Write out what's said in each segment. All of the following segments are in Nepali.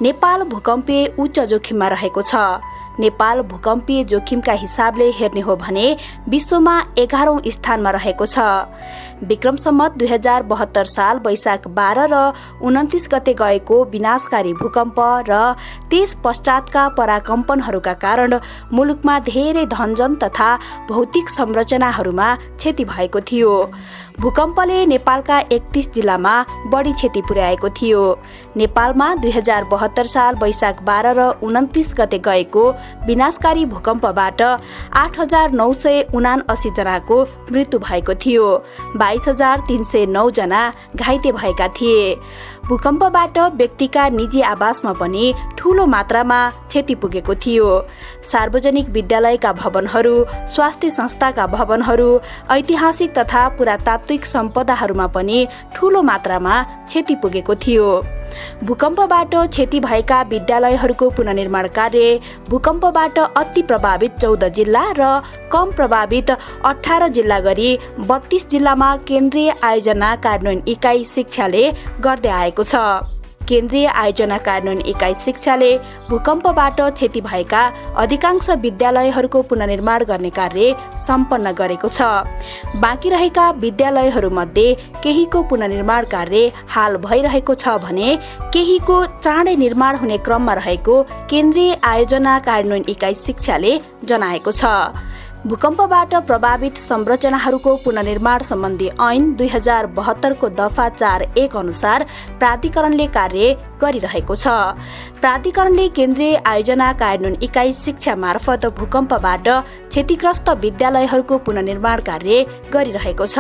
नेपाल भूकम्पीय उच्च जोखिममा रहेको छ। नेपाल भूकम्पीय जोखिमका हिसाबले हेर्ने हो भने विश्वमा 11औं स्थानमा रहेको छ। विक्रम सम्वत 2072 साल वैशाख 12 र 29 गते गएको विनाशकारी भूकम्प र त्यस पश्चातका पराकम्पनहरूका कारण मुलुकमा धेरै धनजन तथा भौतिक संरचनाहरूमा क्षति भएको थियो। भूकम्पले नेपालका 31 जिल्लामा बढी क्षति पुर्याएको थियो। नेपालमा 2072 साल वैशाख 12 र 29 गते गएको विनाशकारी भूकम्पबाट 8,979 जनाको मृत्यु भएको थियो। 22,309 जना घाइते भएका थिए। भूकम्पबाट व्यक्तिका निजी आवासमा पनि ठूलो मात्रामा क्षति पुगेको थियो। सार्वजनिक विद्यालयका भवनहरू, स्वास्थ्य संस्थाका भवनहरू, ऐतिहासिक तथा पुरातात्विक सम्पदाहरूमा पनि ठूलो मात्रामा क्षति पुगेको थियो। भूकम्पबाट क्षति भएका विद्यालयहरूको पुनर्निर्माण कार्य भूकम्पबाट अति प्रभावित 14 जिल्ला र कम प्रभावित 18 जिल्ला गरी 32 जिल्लामा केन्द्रीय आयोजना कार्यान्वयन इकाइ शिक्षाले गर्दै आएको छ। केन्द्रीय आयोजना कार्यान्वयन इकाइ शिक्षाले भूकम्पबाट क्षति भएका अधिकांश विद्यालयहरूको पुनर्निर्माण गर्ने कार्य सम्पन्न गरेको छ। बाँकी रहेका विद्यालयहरूमध्ये केहीको पुनर्निर्माण कार्य हाल भइरहेको छ भने केहीको चाँडै निर्माण हुने क्रममा रहेको केन्द्रीय आयोजना कार्यान्वयन इकाइ शिक्षाले जनाएको छ। भूकम्पबाट प्रभावित संरचनाहरूको पुनर्निर्माण सम्बन्धी ऐन 2072 को दफा 4(1) अनुसार प्राधिकरणले कार्य गरिरहेको छ। प्राधिकरणले केन्द्रीय आयोजना कार्यान्वयन इकाइ शिक्षा मार्फत भूकम्पबाट क्षतिग्रस्त विद्यालयहरूको पुनर्निर्माण कार्य गरिरहेको छ।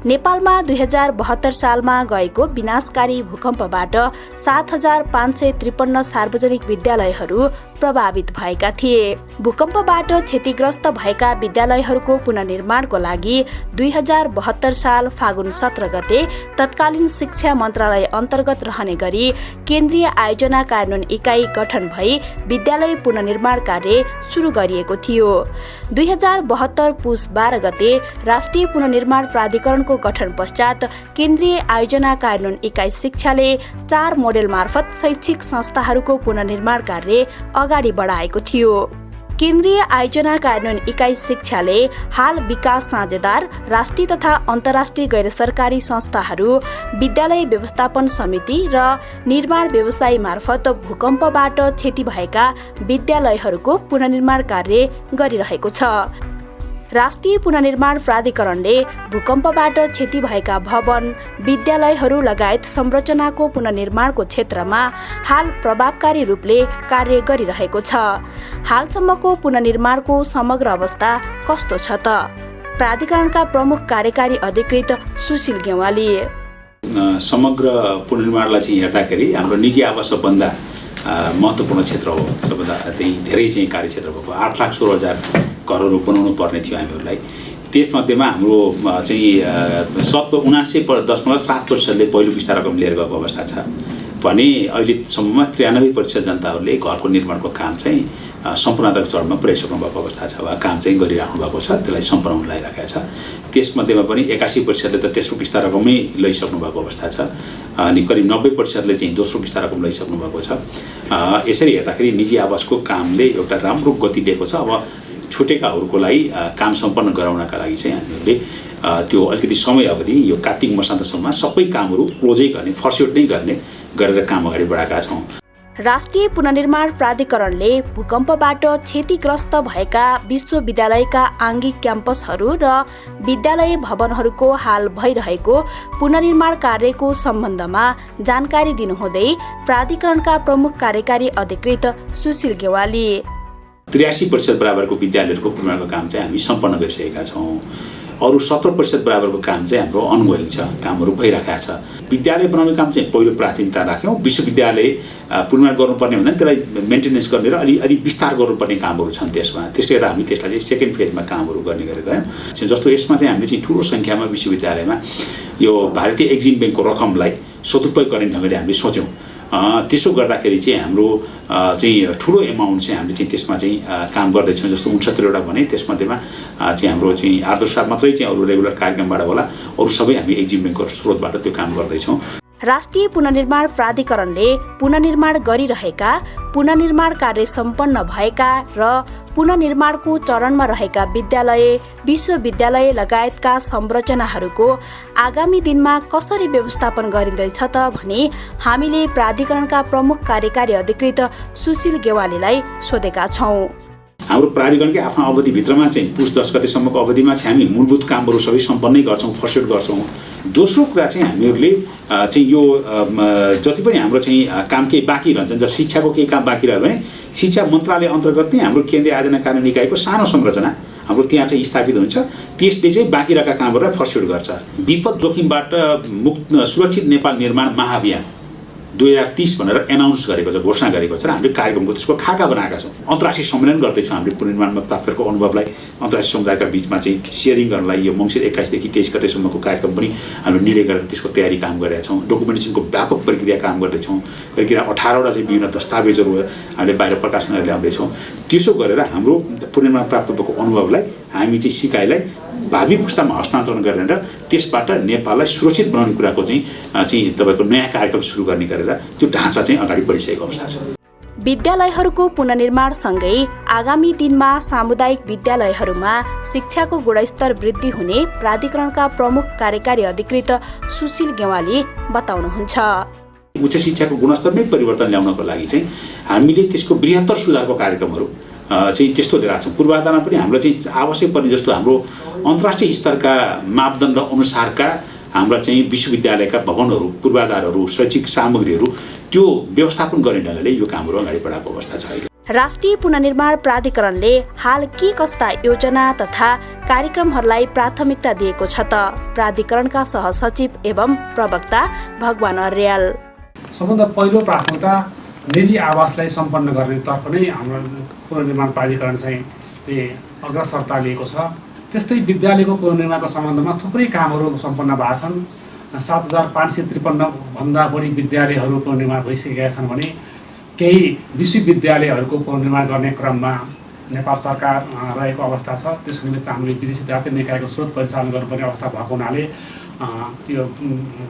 नेपालमा 2072 सालमा गएको विनाशकारी भूकम्पबाट 7,553 सार्वजनिक विद्यालयहरू प्रभावित भएका थिए। भूकम्पबाट क्षतिग्रस्त भएका विद्यालयहरूको पुनर्निर्माणको लागि 2072 साल फागुन 17 गते तत्कालीन शिक्षा मन्त्रालय अन्तर्गत रहने गरी केन्द्रीय आयोजना कार्यान्वयन इकाइ गठन भई विद्यालय पुनर्निर्माण कार्य सुरु गरिएको थियो। 2072 पुस 12 गते राष्ट्रिय पुनर्निर्माण प्राधिकरणको गठन पश्चात केन्द्रीय आयोजना कार्यान्वयन इकाइ शिक्षाले 4 मोडेल मार्फत शैक्षिक संस्थाहरूको पुनर्निर्माण कार्य अगाडि बढाएको थियो। केन्द्रीय आयोजना कार्यान्वयन इकाइ शिक्षाले हाल विकास साझेदार, राष्ट्रिय तथा अन्तर्राष्ट्रिय गैर सरकारी संस्थाहरू, विद्यालय व्यवस्थापन समिति र निर्माण व्यवसायी मार्फत भूकम्पबाट क्षति भएका विद्यालयहरूको पुनर्निर्माण कार्य गरिरहेको छ। राष्ट्रिय पुनर्निर्माण प्राधिकरणले भूकम्पबाट क्षति भएका भवन, विद्यालयहरू लगायत संरचनाको पुनर्निर्माणको क्षेत्रमा हाल प्रभावकारी रूपले कार्य गरिरहेको छ। हालसम्मको पुनर्निर्माणको समग्र अवस्था कस्तो छ त? प्राधिकरणका प्रमुख कार्यकारी अधिकृत सुशील गेवाली। समग्र पुनर्निर्माणलाई चाहिँ हेर्दाखेरि हाम्रो निजी आवास सबभन्दा महत्त्वपूर्ण क्षेत्र हो। सबभन्दा धेरै चाहिँ कार्यक्षेत्र भएको 8,16,000 घरहरू बनाउनु पर्ने थियो हामीहरूलाई। त्यसमध्येमा हाम्रो चाहिँ 79.7% पहिलो किस्ता रकम लिएर गएको अवस्था छ भने अहिलेसम्ममा 93% जनताहरूले घरको निर्माणको काम चाहिँ सम्पूर्णताको चरणमा पुर्याइसक्नु भएको अवस्था छ वा काम चाहिँ गरिराख्नु भएको छ, त्यसलाई सम्पन्न हुन लागिरहेको छ। त्यसमध्येमा पनि 81%ले त तेस्रो किस्ता रकमै लैसक्नु भएको अवस्था छ अनि करिब 90%ले चाहिँ दोस्रो किस्ता रकम लैसक्नु भएको छ। यसरी हेर्दाखेरि निजी आवासको कामले एउटा राम्रो गति दिएको छ। अब छुटेकाहरूको लागि काम सम्पन्न गराउनका लागि चाहिँ हामीहरूले त्यो अलिकति समय अवधि यो कार्तिक मसान्तसम्ममा सबै कामहरू क्लोजै गर्ने, फर्स्योट नै गर्ने गरेर काम अगाडि बढाएका छौँ। राष्ट्रिय पुनर्निर्माण प्राधिकरणले भूकम्पबाट क्षतिग्रस्त भएका विश्वविद्यालयका आंगिक क्याम्पसहरू र विद्यालय भवनहरूको हाल भइरहेको पुनर्निर्माण कार्यको सम्बन्धमा जानकारी दिनुहुँदै प्राधिकरणका प्रमुख कार्यकारी अधिकृत सुशील गेवाली 83% बराबरको विद्यालयहरूको पुनर्निर्माणको काम चाहिँ हामी सम्पन्न गरिसकेका छौँ। अरू 70% बराबरको काम चाहिँ हाम्रो अनगोइङ छ, कामहरू भइरहेका छ। विद्यालय बनाउने काम चाहिँ पहिलो प्राथमिकता राख्यौँ। विश्वविद्यालय पुनर्निर्माण गर्नुपर्ने भन्दा त्यसलाई मेन्टेनेन्स गर्ने र अलि विस्तार गर्नुपर्ने कामहरू छन् त्यसमा। त्यसले गर्दा हामी त्यसलाई चाहिँ सेकेन्ड फेजमा कामहरू गर्ने गरेर गयौँ। जस्तो यसमा चाहिँ हामीले चाहिँ ठुलो सङ्ख्यामा विश्वविद्यालयमा यो भारतीय एक्जिम ब्याङ्कको रकमलाई सदुपयोग गर्ने ढङ्गले हामीले सोच्यौँ। त्यसो गर्दाखेरि चाहिँ हाम्रो चाहिँ ठुलो एमाउन्ट चाहिँ हामीले चाहिँ त्यसमा चाहिँ काम गर्दैछौँ। जस्तो 69वटा भने त्यसमध्येमा चाहिँ हाम्रो चाहिँ आर्द्र स्टाफ मात्रै चाहिँ अरू रेगुलर कार्यक्रमबाट होला, अरू सबै हामी एक्जिम ब्याङ्कको स्रोतबाट त्यो काम गर्दैछौँ। राष्ट्रिय पुनर्निर्माण प्राधिकरणले पुनर्निर्माण गरिरहेका, पुनर्निर्माण कार्य सम्पन्न भएका र पुनर्निर्माणको चरणमा रहेका विद्यालय, विश्वविद्यालय लगायतका संरचनाहरूको आगामी दिनमा कसरी व्यवस्थापन गरिँदैछ त भने हामीले प्राधिकरणका प्रमुख कार्यकारी अधिकृत सुशील गेवालीलाई सोधेका छौँ। हाम्रो प्राधिकरणकै आफ्नो अवधिभित्रमा चाहिँ पुस 10 गतेसम्मको अवधिमा चाहिँ हामी मूलभूत कामहरू सबै सम्पन्नै गर्छौँ, फर्स्ट गर्छौँ। दोस्रो कुरा चाहिँ हामीहरूले चाहिँ यो जति पनि हाम्रो चाहिँ काम केही बाँकी रहन्छन्, जब शिक्षाको केही काम बाँकी रह्यो भने शिक्षा मन्त्रालय अन्तर्गत नै हाम्रो केन्द्रीय आयोजना कार्य निकायको सानो संरचना हाम्रो त्यहाँ चाहिँ स्थापित हुन्छ। त्यसले चाहिँ बाँकी रहेका कामहरूलाई फर्स्ट गर्छ। विपद जोखिमबाट मुक्त सुरक्षित नेपाल निर्माण महाअभियान 2030 भनेर एनाउन्स गरेको छ, घोषणा गरेको छ र हामीले कार्यक्रमको त्यसको खाका बनाएका छौँ। अन्तर्राष्ट्रिय सम्मेलन गर्दैछौँ। हामीले पुनर्निर्माणमा प्राप्त गरेको अनुभवलाई अन्तर्राष्ट्रिय समुदायका बिचमा चाहिँ सेयरिङ गर्नलाई यो मङ्सिर 21 देखि 23 गतेसम्मको कार्यक्रम पनि हामीले निर्णय गरेर त्यसको तयारी काम गरेका छौँ। डकुमेन्टेसनको व्यापक प्रक्रिया काम गर्दैछौँ। करिब 18वटा चाहिँ विभिन्न दस्तावेजहरू हामीले बाहिर प्रकाशन गरेर ल्याउँदैछौँ। त्यसो गरेर हाम्रो पुनर्निर्माण प्राप्त भएको अनुभवलाई हामी चाहिँ सिकाइलाई भावी पुस्तामा हस्तान्तरण गरेर त्यसबाट नेपाललाई सुरक्षित बनाउने कुराको चाहिँ तपाईँको नयाँ कार्यक्रम सुरु गर्ने गरेर त्यो ढाँचा चाहिँ अगाडि बढिसकेको अवस्था छ। विद्यालयहरूको पुनर्निर्माणसँगै आगामी दिनमा सामुदायिक विद्यालयहरूमा शिक्षाको गुणस्तर वृद्धि हुने प्राधिकरणका प्रमुख कार्यकारी अधिकृत सुशील गेवाली बताउनुहुन्छ। उच्च शिक्षाको गुणस्तरमै परिवर्तन ल्याउनको लागि चाहिँ हामीले त्यसको बृहत्तर सुधारको कार्यक्रमहरू चाहिँ त्यस्तो लिएर आएको छौँ। पूर्वाधारमा पनि हाम्रो चाहिँ आवश्यक पर्ने जस्तो हाम्रो अन्तर्राष्ट्रिय स्तरका मापदण्ड अनुसारका हाम्रा चाहिँ विश्वविद्यालयका भवनहरू, पूर्वाधारहरू, शैक्षिक सामग्रीहरू त्यो व्यवस्थापन गर्ने ढङ्गले यो कामहरू अगाडि बढाएको अवस्था छ अहिले। राष्ट्रिय पुनर्निर्माण प्राधिकरणले हाल के कस्ता योजना तथा कार्यक्रमहरूलाई प्राथमिकता दिएको छ त? प्राधिकरणका सहसचिव एवं प्रवक्ता भगवान अर्याल। सबभन्दा पहिलो प्राथमिकता निजी आवासलाई सम्पन्न गर्नेतर्फ नै हाम्रो पुनर्निर्माण प्राधिकरण चाहिँ अग्रसरता लिएको छ। त्यस्तै विद्यालयको पुनर्निर्माणको सम्बन्धमा थुप्रै कामहरू सम्पन्न भएका छन्। 7553 भन्दा बढी विद्यालयहरू पुनर्निर्माण भइसकेका छन् भने केही विश्वविद्यालयहरूको पुनर्निर्माण गर्ने क्रममा नेपाल सरकार रहेको अवस्था छ। त्यसको निमित्त हामीले विदेशी दायित्व निकायको स्रोत परिचालन गर्नुपर्ने अवस्था भएको हुनाले त्यो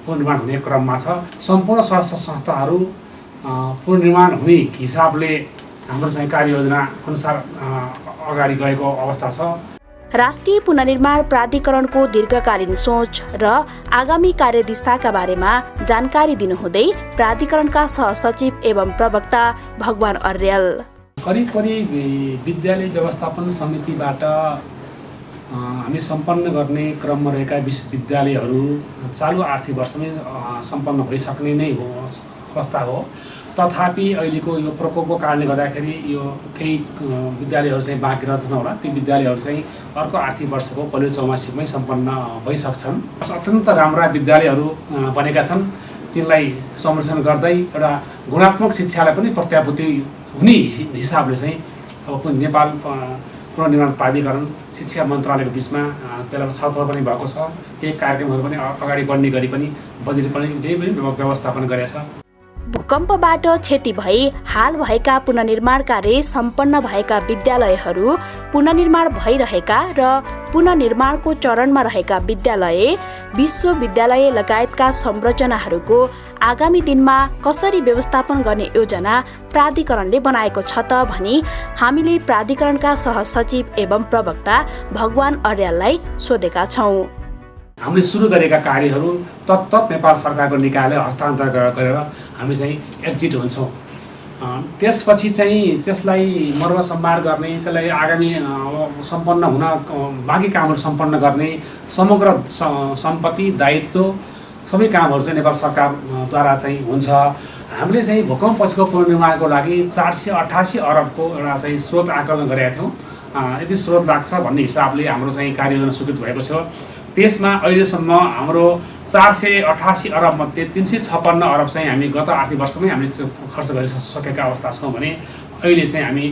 पुनर्निर्माण हुने क्रममा छ। सम्पूर्ण स्वास्थ्य संस्थाहरू पुनर्निर्माण हुने हिसाबले हाम्रो चाहिँ कार्ययोजना अनुसार अगाडि गएको अवस्था छ। राष्ट्रिय पुनर्निर्माण प्राधिकरणको दीर्घकालीन सोच र आगामी कार्यदिशाका बारेमा जानकारी दिनुहुँदै प्राधिकरणका सहसचिव एवं प्रवक्ता भगवान अर्याल। करिब विद्यालय व्यवस्थापन समितिबाट हामी सम्पन्न गर्ने क्रममा रहेका विश्वविद्यालयहरू चालु आर्थिक वर्षमै सम्पन्न भइसक्ने नै हो अवस्था हो। तथापि अहिलेको यो प्रकोपको कारणले गर्दाखेरि यो केही विद्यालयहरू चाहिँ बाँकी रहन्छन् होला। ती विद्यालयहरू चाहिँ अर्को आर्थिक वर्षको पहिलो चौमासिकमै सम्पन्न भइसक्छन्। अत्यन्त राम्रा विद्यालयहरू बनेका छन्। तिनलाई संरक्षण गर्दै एउटा गुणात्मक शिक्षालाई पनि प्रत्याभूति हुने हिसाबले चाहिँ अब नेपाल पुनर्निर्माण प्राधिकरण शिक्षा मन्त्रालयको बिचमा त्यसलाई छलफल पनि भएको छ। केही कार्यक्रमहरू पनि अगाडि बढ्ने गरी पनि बजेट पनि व्यवस्थापन गरेछ। भूकम्पबाट क्षति भई हाल भएका पुनर्निर्माण कार्य सम्पन्न भएका विद्यालयहरू, पुनर्निर्माण भइरहेका र पुनर्निर्माणको चरणमा रहेका विद्यालय, विश्वविद्यालय लगायतका संरचनाहरूको आगामी दिनमा कसरी व्यवस्थापन गर्ने योजना प्राधिकरणले बनाएको छ त भनी हामीले प्राधिकरणका सहसचिव एवं प्रवक्ता भगवान अर्याललाई सोधेका छौँ। हामीले सुरु गरेका कार्यहरू तत्त नेपाल सरकारको निकायले हस्तान्तरण गरेर हामी चाहिँ एक्जिट हुन्छौँ। त्यसपछि चाहिँ त्यसलाई मर्मसम्मार गर्ने, त्यसलाई आगामी सम्पन्न हुन बाँकी कामहरू सम्पन्न गर्ने समग्र सम्पत्ति दायित्व सबै कामहरू चाहिँ नेपाल सरकारद्वारा चाहिँ हुन्छ। हामीले चाहिँ भूकम्पपछिको पुनर्निर्माणको लागि 488 अरबको एउटा चाहिँ स्रोत आकलन गरेका थियौँ। यदि स्रोत लाग्छ भन्ने हिसाबले हाम्रो चाहिँ कार्ययोजना स्वीकृत भएको छ। त्यसमा अहिलेसम्म हाम्रो 488 अरब मध्ये 356 अरब चाहिँ हामी गत आर्थिक वर्षमै हामीले खर्च गरिसकेका अवस्था छौँ भने अहिले चाहिँ हामी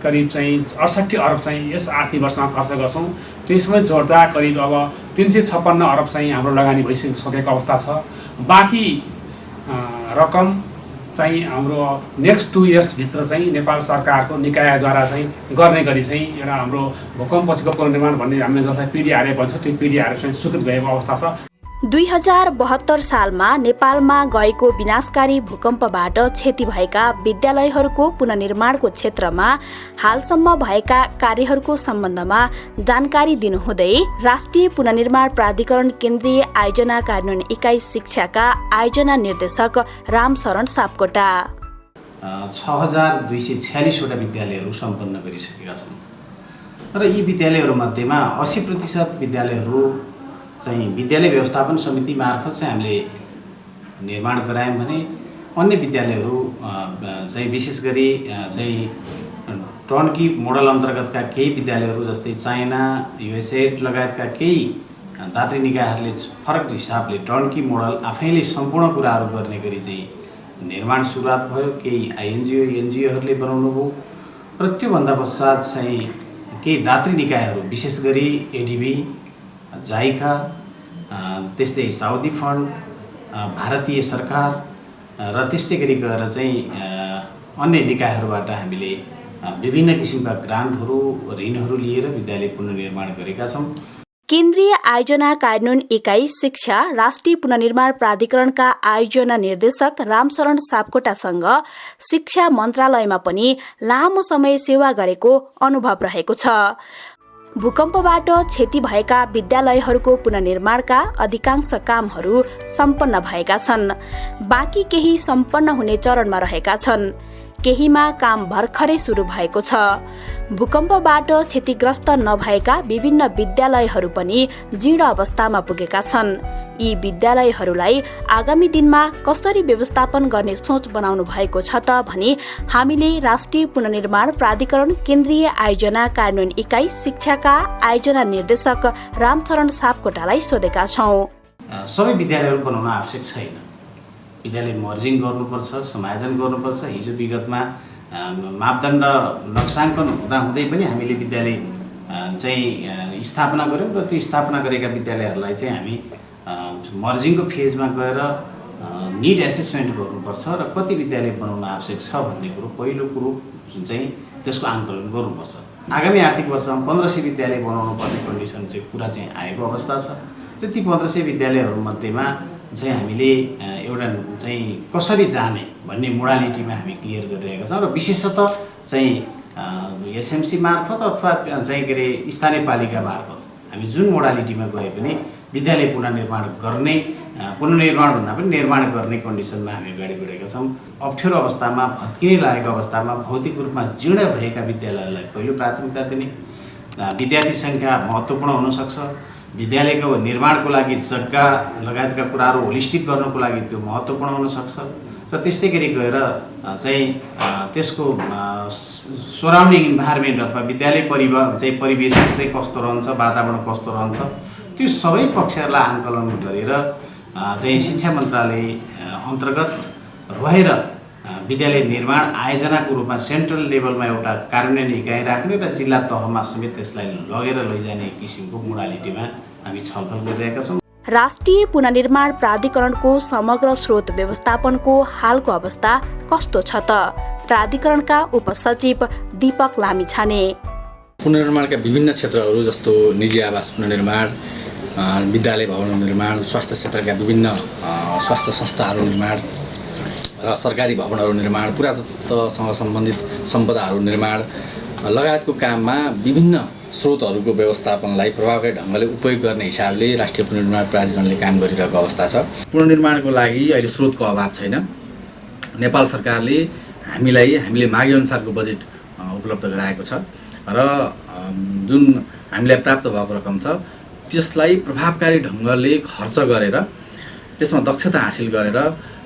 करिब चाहिँ 68 अरब चाहिँ यस आर्थिक वर्षमा खर्च गर्छौँ। त्यसमै जोड्दा करिब अब 356 अरब चाहिँ हाम्रो लगानी भइसकेको अवस्था छ। बाँकी रकम चाहिँ हाम्रो नेक्स्ट 2 इयर्सभित्र चाहिँ नेपाल सरकारको निकायद्वारा चाहिँ गर्ने गरी चाहिँ एउटा हाम्रो भूकम्पपछिको पुनर्निर्माण भन्ने हामीले जसलाई पिडिआरए भन्छौँ त्यो पिडिआरए चाहिँ स्वीकृत भएको अवस्था छ। 2072 सालमा नेपालमा गएको विनाशकारी भूकम्पबाट क्षति भएका विद्यालयहरूको पुनर्निर्माणको क्षेत्रमा हालसम्म भएका कार्यहरूको सम्बन्धमा जानकारी दिनुहुँदै राष्ट्रिय पुनर्निर्माण प्राधिकरण केन्द्रीय आयोजना कार्यान्वयन इकाइ शिक्षाका आयोजना निर्देशक रामशरण सापकोटा 6246 वटा विद्यालयहरू सम्पन्न गरिसकेका छन् र यी विद्यालयहरूमध्येमा 80% विद्यालयहरू चाहिँ विद्यालय व्यवस्थापन समिति मार्फत चाहिँ हामीले निर्माण गरायौँ भने अन्य विद्यालयहरू चाहिँ विशेष गरी चाहिँ टर्नकी मोडल अन्तर्गतका केही विद्यालयहरू जस्तै चाइना युएसएड लगायतका केही दात्री निकायहरूले फरक हिसाबले टर्नकी मोडल आफैले सम्पूर्ण कुराहरू गर्ने गरी चाहिँ निर्माण सुरुवात भयो। केही आइएनजिओ एनजिओहरूले बनाउनु भयो र त्योभन्दा पश्चात चाहिँ केही दात्री निकायहरू विशेष गरी एडिबी जाइका त्यस्तै साउदी फन्ड भारतीय सरकार र त्यस्तै गरी गएर चाहिँ अन्य निकायहरूबाट हामीले विभिन्न किसिमका ग्रान्टहरू ऋणहरू लिएर विद्यालय पुनर्निर्माण गरेका छौँ। केन्द्रीय आयोजना कार्यान्वयन इकाइ शिक्षा राष्ट्रिय पुनर्निर्माण प्राधिकरणका आयोजना निर्देशक रामशरण सापकोटासँग शिक्षा मन्त्रालयमा पनि लामो समय सेवा गरेको अनुभव रहेको छ। भूकम्पबाट क्षति भएका विद्यालयहरूको पुनर्निर्माणका अधिकांश कामहरू सम्पन्न भएका छन्। बाँकी केही सम्पन्न हुने चरणमा रहेका छन्। केहीमा काम भर्खरै सुरु भएको छ। भूकम्पबाट क्षतिग्रस्त नभएका विभिन्न विद्यालयहरू पनि जीर्ण अवस्थामा पुगेका छन्। यी विद्यालयहरूलाई आगामी दिनमा कसरी व्यवस्थापन गर्ने सोच बनाउनु भएको छ त भनी हामीले राष्ट्रिय पुनर्निर्माण प्राधिकरण केन्द्रीय आयोजना कार्यान्वयन इकाइ शिक्षाका आयोजना निर्देशक रामचरण सापकोटालाई सोधेका छौँ। सबै विद्यालयहरू बनाउन आवश्यक छैन। विद्यालय मर्जिङ गर्नुपर्छ, समायोजन गर्नुपर्छ। हिजो विगतमा मापदण्ड नक्साङ्कन हुँदाहुँदै पनि हामीले विद्यालय चाहिँ स्थापना गऱ्यौँ र त्यो स्थापना गरेका विद्यालयहरूलाई चाहिँ हामी मर्जिङको फेजमा गएर निड एसेसमेन्ट गर्नुपर्छ र कति विद्यालय बनाउन आवश्यक छ भन्ने कुरो पहिलो कुरो चाहिँ त्यसको आङ्कलन गर्नुपर्छ। आगामी आर्थिक वर्षमा 1500 विद्यालय बनाउनु पर्ने कन्डिसन चाहिँ कुरा चाहिँ आएको अवस्था छ र ती 1500 विद्यालयहरूमध्येमा चाहिँ हामीले एउटा चाहिँ कसरी जाने भन्ने मोडालिटीमा हामी क्लियर गरिरहेका छौँ र विशेषतः चाहिँ एसएमसी मार्फत अथवा चाहिँ के अरे स्थानीय पालिका मार्फत हामी जुन मोडालिटीमा गए पनि विद्यालय पुनर्निर्माण भन्दा पनि निर्माण गर्ने कन्डिसनमा हामी अगाडि बढेका छौँ। अप्ठ्यारो अवस्थामा भत्किने लागेको अवस्थामा भौतिक रूपमा जीर्ण भएका विद्यालयहरूलाई पहिलो प्राथमिकता दिने। विद्यार्थी सङ्ख्या महत्त्वपूर्ण हुनसक्छ। विद्यालयको निर्माणको लागि जग्गा लगायतका कुराहरू होलिस्टिक गर्नको लागि त्यो महत्त्वपूर्ण हुनसक्छ र त्यस्तै गरी गएर चाहिँ त्यसको सराउन्डिङ इन्भाइरोमेन्ट अथवा विद्यालय परिवेश चाहिँ कस्तो रहन्छ, वातावरण कस्तो रहन्छ, त्यो सबै पक्षहरूलाई आङ्कलन गरेर चाहिँ शिक्षा मन्त्रालय अन्तर्गत रहेर विद्यालय निर्माण आयोजनाको रूपमा सेन्ट्रल लेभलमा एउटा कार्यान्वयन इकाइ राख्ने र जिल्ला तहमा समेत त्यसलाई लगेर लैजाने किसिमको मोडालिटीमा हामी छलफल गरिरहेका छौँ। राष्ट्रिय पुनर्निर्माण प्राधिकरणको समग्र स्रोत व्यवस्थापनको हालको अवस्था कस्तो छ त? प्राधिकरणका उपसचिव दीपक लामिछाने पुनर्निर्माणका विभिन्न क्षेत्रहरू जस्तो निजी आवास पुनर्निर्माण, विद्यालय भवन निर्माण, स्वास्थ्य क्षेत्रका विभिन्न स्वास्थ्य संस्थाहरू निर्माण र सरकारी भवनहरू निर्माण, पुरातत्वसँग सम्बन्धित सम्पदाहरू निर्माण लगायतको काममा विभिन्न स्रोतहरूको व्यवस्थापनलाई प्रभावकारी ढङ्गले उपयोग गर्ने हिसाबले राष्ट्रिय पुनर्निर्माण प्राधिकरणले काम गरिरहेको अवस्था छ। पुनर्निर्माणको लागि अहिले स्रोतको अभाव छैन। नेपाल सरकारले हामीले मागेअनुसारको बजेट उपलब्ध गराएको छ र जुन हामीलाई प्राप्त भएको रकम छ त्यसलाई प्रभावकारी ढङ्गले खर्च गरेर त्यसमा दक्षता हासिल गरेर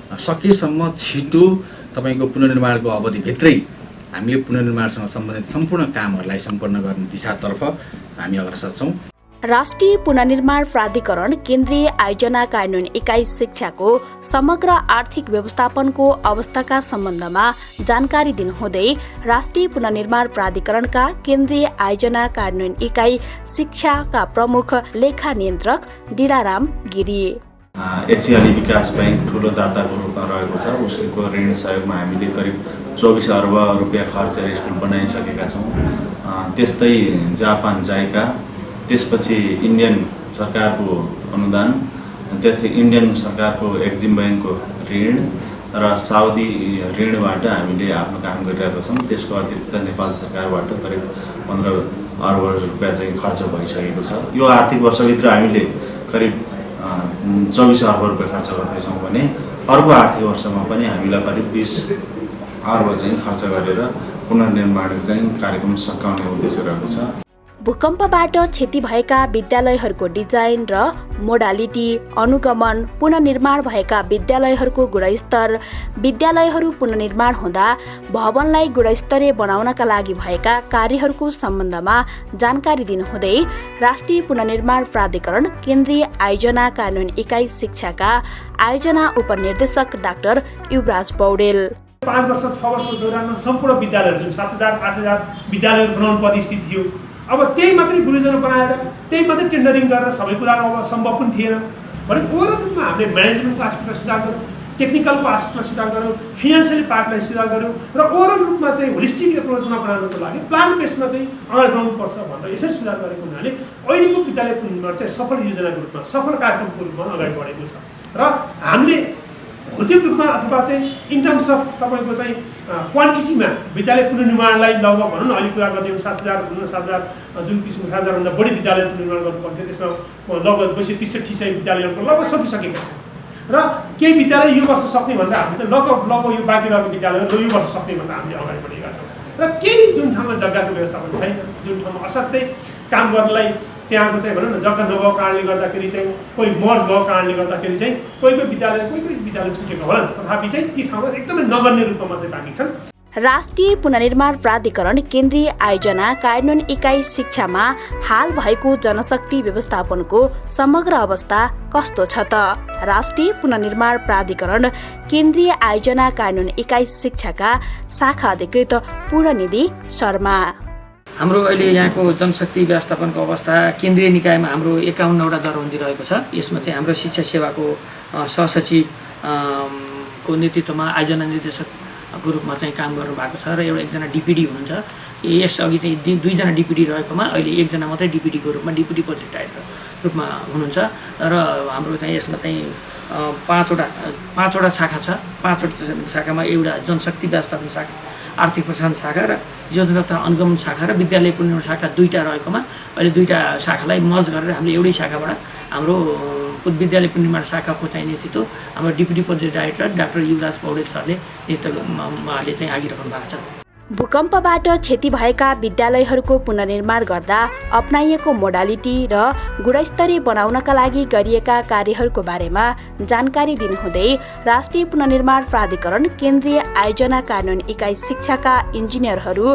सकेसम्म छिटो तपाईँको पुनर्निर्माणको अवधिभित्रै हामीले पुनर्निर्माणसँग सम्बन्धित सम्पूर्ण कामहरूलाई सम्पन्न गर्ने दिशातर्फ हामी अग्रसर छौँ। राष्ट्रिय पुनर्निर्माण प्राधिकरण केन्द्रीय आयोजना कार्यान्वयन इकाइ शिक्षाको समग्र आर्थिक व्यवस्थापनको अवस्थाका सम्बन्धमा जानकारी दिनुहुँदै राष्ट्रिय पुनर्निर्माण प्राधिकरणका केन्द्रीय आयोजना कार्यान्वयन इकाइ शिक्षाका प्रमुख लेखा नियन्त्रक डिलाराम गिरी एसियाली विकास बैंक ठुलो दाताको रूपमा रहेको छ। उसको ऋण सहयोगमा हामीले करिब 24 अर्ब रुपियाँ खर्चेर स्कुल बनाइसकेका छौँ। त्यस्तै जापान जाइका, त्यसपछि इन्डियन सरकारको अनुदान त्यति इन्डियन सरकारको एक्जिम ब्याङ्कको ऋण र साउदी ऋणबाट हामीले आफ्नो काम गरिरहेका छौँ। त्यसको अतिरिक्त नेपाल सरकारबाट करिब 15 अर्ब रुपियाँ चाहिँ खर्च भइसकेको छ। यो आर्थिक वर्षभित्र हामीले करिब 24 अर्ब रुपियाँ खर्च गर्दैछौँ भने अर्को आर्थिक वर्षमा पनि हामीलाई करिब 20 अर्ब चाहिँ खर्च गरेर पुनर्निर्माण चाहिँ कार्यक्रम सकाउने उद्देश्य रहेको छ। भूकम्पबाट क्षति भएका विद्यालयहरूको डिजाइन र मोडालिटी, अनुगमन, पुनर्निर्माण भएका विद्यालयहरूको गुणस्तर, विद्यालयहरू पुनर्निर्माण हुँदा भवनलाई गुणस्तरीय बनाउनका लागि भएका कार्यहरूको सम्बन्धमा जानकारी दिनुहुँदै राष्ट्रिय पुनर्निर्माण प्राधिकरण केन्द्रीय आयोजना कानुन इकाइ शिक्षाका आयोजना उपनिर्देशक डाक्टर युवराज पौडेल 5 वर्ष 6 वर्षको दौरानमा सम्पूर्ण विद्यालयहरू जुन 7,000 8,000 विद्यालयहरू बनाउनु पर्ने स्थिति थियो, अब त्यही मात्रै गुरुजन बनाएर त्यही मात्रै टेन्डरिङ गरेर सबै कुराहरू अब सम्भव पनि थिएन भने ओभरअल रूपमा हामीले म्यानेजमेन्टको आस्पेक्टलाई सुधार गऱ्यौँ, टेक्निकलको आस्पेक्टलाई सुधार गऱ्यौँ, फिनान्सियल पार्टलाई सुधार गऱ्यौँ र ओभरअल रूपमा चाहिँ होलिस्टिक एप्रोचमा बनाउनको लागि प्लान बेसमा चाहिँ अगाडि बढाउनुपर्छ भनेर यसरी सुधार गरेको हुनाले अहिलेको विद्यालय पुनर्निर्माण चाहिँ सफल योजनाको रूपमा, सफल कार्यक्रमको रूपमा अगाडि बढेको छ र हामीले भौतिक रूपमा अथवा चाहिँ इन टर्म्स अफ तपाईँको चाहिँ क्वान्टिटीमा विद्यालय पुनर्निर्माणलाई लगभग भनौँ न अहिले कुरा गर्ने 7,000 जुन किसिमको 7,000भन्दा बढी विद्यालय पुनर्निर्माण गर्नुपर्थ्यो त्यसमा लगभग 263 सय विद्यालयहरूको लगभग सकिसकेका छन् र केही विद्यालय यो वर्ष सक्ने भन्दा हामीले चाहिँ लगभग यो बाँकी रहेको विद्यालयहरू यो वर्ष सक्ने भन्दा हामीले अगाडि बढेका छौँ र केही जुन ठाउँमा जग्गाको व्यवस्थापन छैन, जुन ठाउँमा असाध्यै काम गर्नलाई त्यहाँको चाहिँ भनौँ न जग्गा नभएको कारणले गर्दाखेरि चाहिँ कोही मर्ज भएको कारणले गर्दाखेरि चाहिँ कोही विद्यालय छुटेको होला, तथापि चाहिँ ती ठाउँमा एकदमै नगर्ने रूपमा मात्रै बाँकी छन्। राष्ट्रिय पुनर्निर्माण प्राधिकरण केन्द्रीय आयोजना कानुन इकाइ शिक्षामा हाल भएको जनशक्ति व्यवस्थापनको समग्र अवस्था कस्तो छ त? राष्ट्रिय पुनर्निर्माण प्राधिकरण केन्द्रीय आयोजना कानुन इकाइ शिक्षाका शाखा अधिकृत पूर्णनिधि शर्मा। हाम्रो अहिले यहाँको जनशक्ति व्यवस्थापनको अवस्था केन्द्रीय निकायमा हाम्रो 51वटा दरबन्दी रहेको छ। यसमा चाहिँ हाम्रो शिक्षा सेवाको सहसचिवको नेतृत्वमा आयोजना निर्देशकको रूपमा चाहिँ काम गर्नुभएको छ र एकजना डिपिडी हुनुहुन्छ। यसअघि चाहिँ 2जना डिपिडी रहेकोमा अहिले 1जना मात्रै डिपिडीको रूपमा डिप्युटी प्रोजेक्ट डाइरेक्टर रूपमा हुनुहुन्छ र हाम्रो चाहिँ यसमा चाहिँ 5वटा शाखा छ। 5वटा शाखामा एउटा जनशक्ति व्यवस्थापन शाखा, आर्थिक प्रशासन शाखा र योजना तथा अनुगमन शाखा र विद्यालय पुनर्निर्माण शाखा 2टा रहेकोमा अहिले 2टा शाखालाई मर्ज गरेर हामीले एउटै शाखाबाट हाम्रो विद्यालय पुनर्निर्माण शाखाको चाहिँ नेतृत्व हाम्रो deputy project director doctor Yuvraj Paudel सरले नेतृत्वले चाहिँ आगिराख्नु भएको छ। भूकम्पबाट क्षति भएका विद्यालयहरूको पुनर्निर्माण गर्दा अपनाइएको मोडालिटी र गुणस्तरीय बनाउनका लागि गरिएका कार्यहरूको बारेमा जानकारी दिनुहुँदै राष्ट्रिय पुनर्निर्माण प्राधिकरण केन्द्रीय आयोजना कानुन इकाइ शिक्षाका इन्जिनियरहरू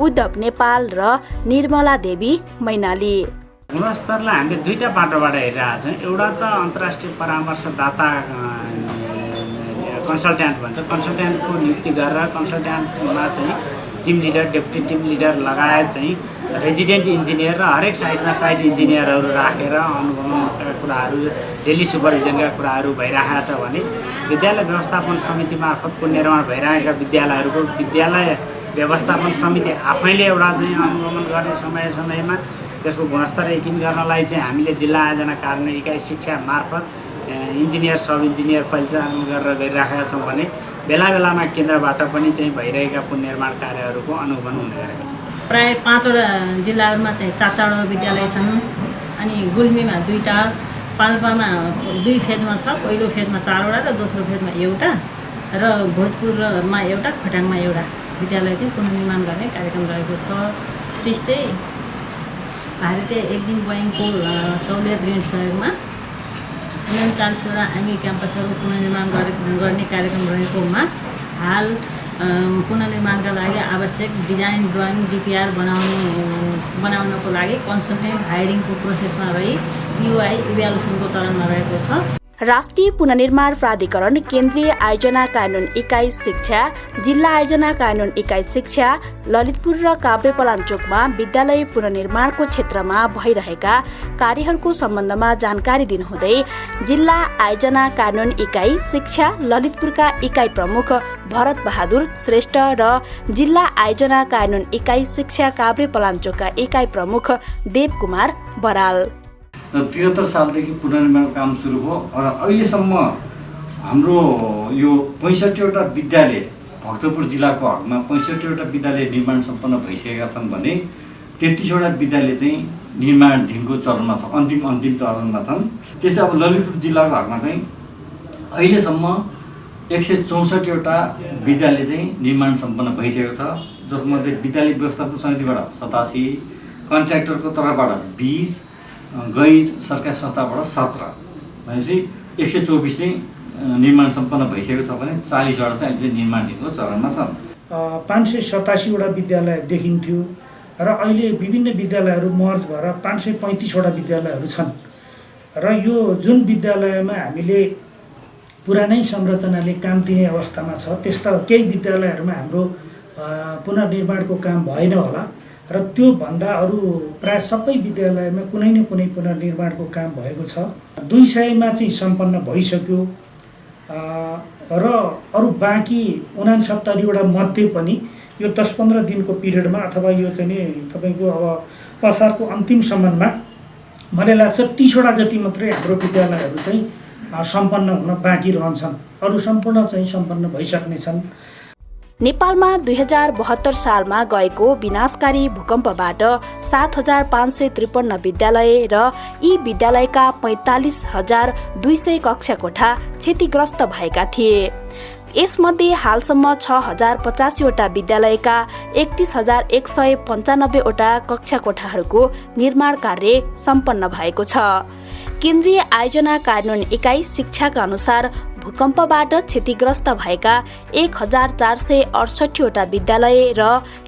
उद्धव नेपाल र निर्मला देवी मैनाली। गुणस्तरलाई हामीले 2टा बाटोबाट हेरिरहेका छौँ। एउटा त अन्तर्राष्ट्रिय परामर्शदाता कन्सल्ट्यान्ट भन्छ, कन्सल्ट्यान्टको नियुक्ति गरेर कन्सल्ट्यान्टमा चाहिँ team leader, deputy team leader लगायत चाहिँ रेजिडेन्ट इन्जिनियर र हरेक साइटमा साइट इन्जिनियरहरू राखेर अनुगमनका कुराहरू, डेली सुपरभिजनका कुराहरू भइरहेको छ भने विद्यालय व्यवस्थापन समिति मार्फत पुनर्निर्माण भइरहेका विद्यालयहरूको विद्यालय व्यवस्थापन समिति आफैले एउटा चाहिँ अनुगमन गर्ने समयमा त्यसको गुणस्तर यकिन गर्नलाई चाहिँ हामीले जिल्ला आयोजना कानुन इकाइ शिक्षा मार्फत इन्जिनियर, सब इन्जिनियर परिचालन गरेर गरिराखेका छौँ भने बेला बेलामा केन्द्रबाट पनि चाहिँ भइरहेका पुनर्निर्माण कार्यहरूको अनुगमन हुने गरेको छ। प्राय 5वटा जिल्लाहरूमा चाहिँ 4-4वटा विद्यालय छन्। अनि गुल्मीमा 2टा, पाल्पामा 2 फेजमा छ। पहिलो फेजमा 4वटा र दोस्रो फेजमा 1वटा र भोजपुरमा 1वटा, खोटाङमा 1वटा विद्यालय चाहिँ पुनर्निर्माण गर्ने कार्यक्रम रहेको छ। त्यस्तै भारतीय एक्जिम ब्याङ्कको सहुलियत ऋण सहयोगमा 39वटा आङ्गिक क्याम्पसहरू पुनर्निर्माण गर्ने कार्यक्रम रहेकोमा हाल पुनर्निर्माणका लागि आवश्यक डिजाइन, ड्रइङ, डिपिआर बनाउनको लागि कन्सल्टेन्ट हायरिङको प्रोसेसमा रही युआई इभ्यालुएसनको चरणमा रहेको छ। राष्ट्रिय पुनर्निर्माण प्राधिकरण केन्द्रीय आयोजना कानुन इकाइ शिक्षा, जिल्ला आयोजना कानुन इकाइ शिक्षा ललितपुर र काभ्रेपलाञ्चोकमा विद्यालय पुनर्निर्माणको क्षेत्रमा भइरहेका कार्यहरूको सम्बन्धमा जानकारी दिनुहुँदै जिल्ला आयोजना कानुन इकाइ शिक्षा ललितपुरका इकाइ प्रमुख भरत बहादुर श्रेष्ठ र जिल्ला आयोजना कानुन इकाइ शिक्षा काभ्रेपलाञ्चोकका इकाइ प्रमुख देव कुमार बराल। र 73 सालदेखि पुनर्निर्माणको काम सुरु भयो र अहिलेसम्म हाम्रो यो 65वटा विद्यालय भक्तपुर जिल्लाको हकमा 65वटा विद्यालय निर्माण सम्पन्न भइसकेका छन् भने 33वटा विद्यालय चाहिँ निर्माणधीनको चरणमा छ, अन्तिम चरणमा छन्। त्यस्तै अब ललितपुर जिल्लाको हकमा चाहिँ अहिलेसम्म 164वटा विद्यालय चाहिँ निर्माण सम्पन्न भइसकेको छ, जसमध्ये विद्यालय व्यवस्थापन समितिबाट 87, कन्ट्र्याक्टरको तर्फबाट 20, गैर सरकारी संस्थाबाट 17, भनेपछि 124 चाहिँ निर्माण सम्पन्न भइसकेको छ भने 40वटा चाहिँ अहिले निर्माणधीनको चरणमा छन्। 587वटा विद्यालय देखिन्थ्यो र अहिले विभिन्न विद्यालयहरू मर्ज भएर 535वटा विद्यालयहरू छन् र यो जुन विद्यालयमा हामीले पुरानै संरचनाले काम दिने अवस्थामा छ त्यस्ता केही विद्यालयहरूमा हाम्रो पुनर्निर्माणको काम भएन होला र त्यो भन्दा अरू प्राय सबै विद्यालयमा कुनै न कुनै पुनर्निर्माणको काम भएको छ। 200मा चाहिँ सम्पन्न भइसक्यो र अरू बाँकी 69वटा मध्ये पनि यो 10-15 दिनको पिरियडमा अथवा यो चाहिँ नि तपाईँको अब असारको अन्तिमसम्ममा मलाई लाग्छ 30वटा जति मात्रै हाम्रो विद्यालयहरू चाहिँ सम्पन्न हुन बाँकी रहन्छन्, अरू सम्पूर्ण चाहिँ सम्पन्न भइसक्नेछन्। नेपालमा 2072 सालमा गएको विनाशकारी भूकम्पबाट 7553 विद्यालय र यी विद्यालयका 45,200 कक्षा कोठा क्षतिग्रस्त भएका थिए। यसमध्ये हालसम्म 6,085वटा विद्यालयका 31,195वटा कक्षा कोठाहरूको निर्माण कार्य सम्पन्न भएको छ। केन्द्रीय आयोजना कार्यान्वयन इकाइ शिक्षाका अनुसार भूकम्पबाट क्षतिग्रस्त भएका 1,468वटा विद्यालय र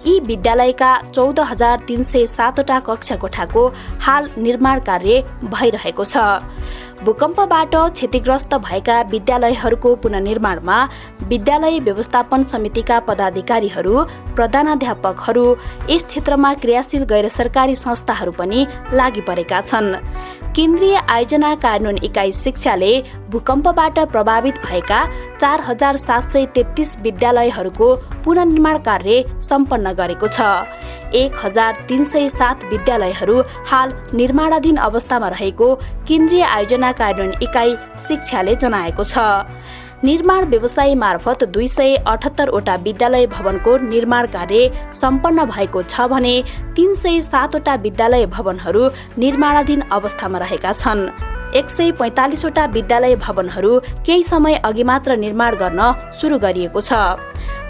यी विद्यालयका 14,307वटा कक्षा कोठाको हाल निर्माण कार्य भइरहेको छ। भूकम्पबाट क्षतिग्रस्त भएका विद्यालयहरूको पुनर्निर्माणमा विद्यालय व्यवस्थापन समितिका पदाधिकारीहरू, प्रधानाध्यापकहरू, यस क्षेत्रमा क्रियाशील गैर सरकारी संस्थाहरू पनि लागि परेका छन्। केन्द्रीय आयोजना कार्यान्वयन इकाइ शिक्षाले भूकम्पबाट प्रभावित भएका 4,733 विद्यालयहरूको पुनर्निर्माण कार्य सम्पन्न गरेको छ। 1,307 विद्यालयहरू हाल निर्माणाधीन अवस्थामा रहेको केन्द्रीय आयोजना कार्यान्वयन इकाइ शिक्षाले जनाएको छ। निर्माण व्यवसायी मार्फत 278वटा विद्यालय भवनको निर्माण कार्य सम्पन्न भएको छ भने 307वटा विद्यालय भवनहरू निर्माणाधीन अवस्थामा रहेका छन्। 145वटा विद्यालय भवनहरू केही समय अघि मात्र निर्माण गर्न सुरु गरिएको छ।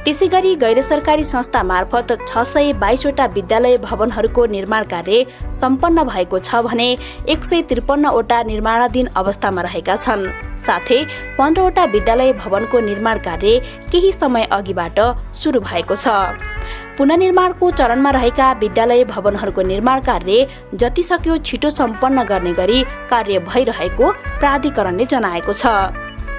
त्यसैगरी गैर सरकारी संस्था मार्फत 622वटा विद्यालय भवनहरूको निर्माण कार्य सम्पन्न भएको छ भने 153वटा निर्माणाधीन अवस्थामा रहेका छन्। साथै 15वटा विद्यालय भवनको निर्माण कार्य केही समय अघिबाट सुरु भएको छ। पुनर्निर्माणको चरणमा रहेका विद्यालय भवनहरूको निर्माण कार्य जति सक्यो छिटो सम्पन्न गर्ने गरी कार्य भइरहेको प्राधिकरणले जनाएको छ।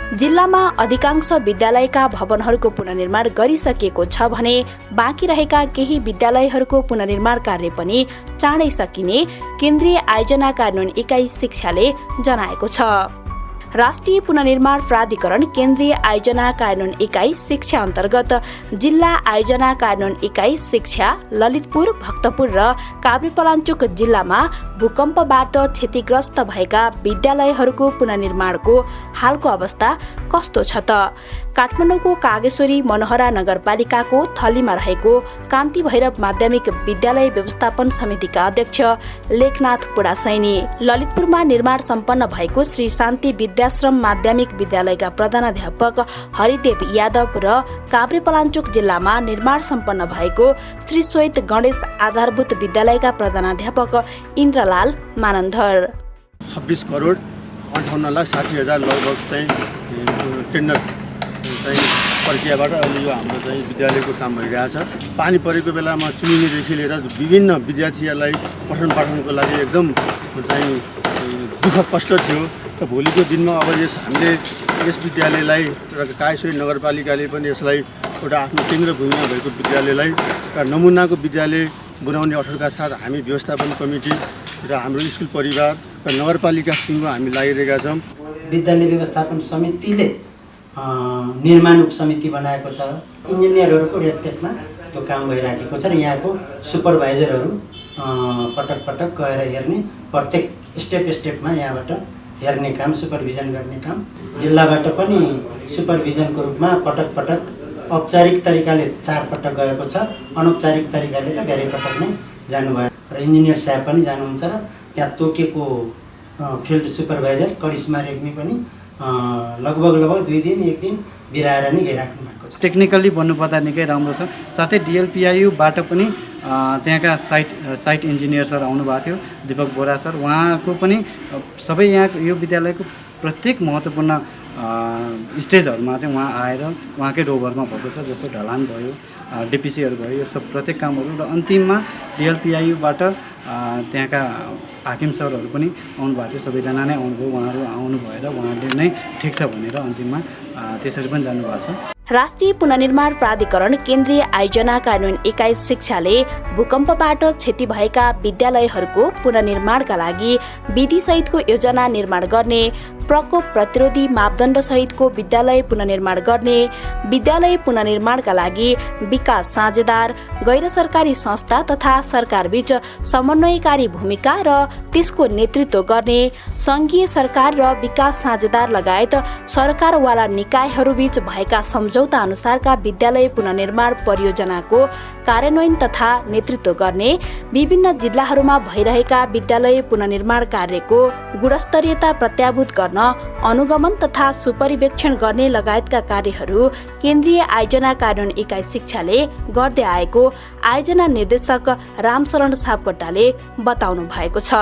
जिल्लामा अधिकांश विद्यालयका भवनहरूको पुनर्निर्माण गरिसकिएको छ भने बाँकी रहेका केही विद्यालयहरूको पुनर्निर्माण कार्य पनि चाँडै सकिने केन्द्रीय आयोजना कार्यान्वयन इकाइ शिक्षाले जनाएको छ। राष्ट्रिय पुनर्निर्माण प्राधिकरण केन्द्रीय आयोजना कार्यान्वयन इकाइ शिक्षा अन्तर्गत जिल्ला आयोजना कार्यान्वयन इकाइ शिक्षा ललितपुर, भक्तपुर र काभ्रेपलाञ्चोक जिल्लामा भूकम्पबाट क्षतिग्रस्त भएका विद्यालयहरूको पुनर्निर्माणको हालको अवस्था कस्तो छ त? काठमाडौँको कागेश्वरी मनोहरा नगरपालिकाको थलीमा रहेको कान्ति भैरव माध्यमिक विद्यालय व्यवस्थापन समितिका अध्यक्ष लेखनाथ पुडासैनी, ललितपुरमा निर्माण सम्पन्न भएको श्री शान्ति विद्याश्रम माध्यमिक विद्यालयका प्रधानाध्यापक हरिदेव यादव र काभ्रेपलाञ्चोक जिल्लामा निर्माण सम्पन्न भएको श्री श्वेत गणेश आधारभूत विद्यालयका प्रधानाध्यापक इन्द्रलाल मानन्धर। 26 करोड 58,60,000 लगभग चाहिँ टेन्डर चाहिँ प्रक्रियाबाट अहिले यो हाम्रो चाहिँ विद्यालयको काम भइरहेछ। पानी परेको बेलामा चुनिनेदेखि लिएर विभिन्न विद्यार्थीहरूलाई पठन पाठनको लागि एकदम चाहिँ दुःख कष्ट थियो र भोलिको दिनमा अब हामीले यस विद्यालयलाई र कागेश्वरी नगरपालिकाले पनि यसलाई एउटा आफ्नो केन्द्र भूमिमा भएको विद्यालयलाई र नमुनाको विद्यालय बनाउने अठोटका साथ हामी व्यवस्थापन कमिटी र हाम्रो स्कुल परिवार र नगरपालिकासँग हामी लागिरहेका छौँ। विद्यालय व्यवस्थापन समितिले निर्माण उपसमिति बनाएको छ। इन्जिनियरहरूको रेखदेखमा त्यो काम भइराखेको छ र यहाँको सुपरभाइजरहरू पटक पटक गएर हेर्ने, प्रत्येक स्टेपमा यहाँबाट हेर्ने काम, सुपरभिजन गर्ने काम, जिल्लाबाट पनि सुपरभिजनको रूपमा पटक पटक औपचारिक तरिकाले 4 पटक गएको छ, अनौपचारिक तरिकाले त धेरै पटक नै जानुभयो र इन्जिनियर साहब पनि जानुहुन्छ र त्यहाँ तोकेको फिल्ड सुपरभाइजर करिश्मा रेग्मी पनि लगभग 2 दिन 1 दिन बिराएर नै गइराख्नु भएको छ। टेक्निकली भन्नुपर्दा निकै राम्रो छ। साथै डिएलपिआईबाट पनि त्यहाँका साइट इन्जिनियर सर आउनुभएको थियो, दीपक बोरा सर, उहाँको पनि सबै यहाँ यो विद्यालयको प्रत्येक महत्त्वपूर्ण स्टेजहरूमा चाहिँ उहाँ आएर उहाँकै रोभरमा भएको छ, जस्तो ढलान भयो, डिपिसीहरू भयो, यो सब प्रत्येक कामहरू। र अन्तिममा डिएलपिआईबाट त्यहाँका हाकिम सरहरू पनि आउनुभएको थियो, सबैजना नै आउनुभयो, उहाँहरू आउनु भएर उहाँले नै ठिक छ भनेर अन्तिममा त्यसरी पनि जानुभएको छ। राष्ट्रिय पुनर्निर्माण प्राधिकरण केन्द्रीय आयोजना कार्यान्वयन इकाइ शिक्षाले भूकम्पबाट क्षति भएका विद्यालयहरूको पुनर्निर्माणका लागि विधिसहितको योजना निर्माण गर्ने, प्रकोप प्रतिरोधी मापदण्ड सहितको विद्यालय पुनर्निर्माण गर्ने, विद्यालय पुनर्निर्माणका लागि विकास साझेदार, गैर सरकारी संस्था तथा सरकारबीच समन्वयकारी भूमिका र त्यसको नेतृत्व गर्ने, संघीय सरकार र विकास साझेदार लगायत सरकारवाला निकायहरूबीच भएका सम्झौता अनुसारका विद्यालय पुनर्निर्माण परियोजनाको कार्यान्वयन तथा नेतृत्व गर्ने, विभिन्न जिल्लाहरूमा भइरहेका विद्यालय पुनर्निर्माण कार्यको गुणस्तरीयता प्रत्याभूत गर्न अनुगमन तथा सुपरिवेक्षण गर्ने लगायतका कार्यहरू केन्द्रीय आयोजना कार्यान्वयन इकाइ शिक्षाले गर्दै आएको आयोजना निर्देशक रामशरण सापकोटाले बताउनु भएको छ।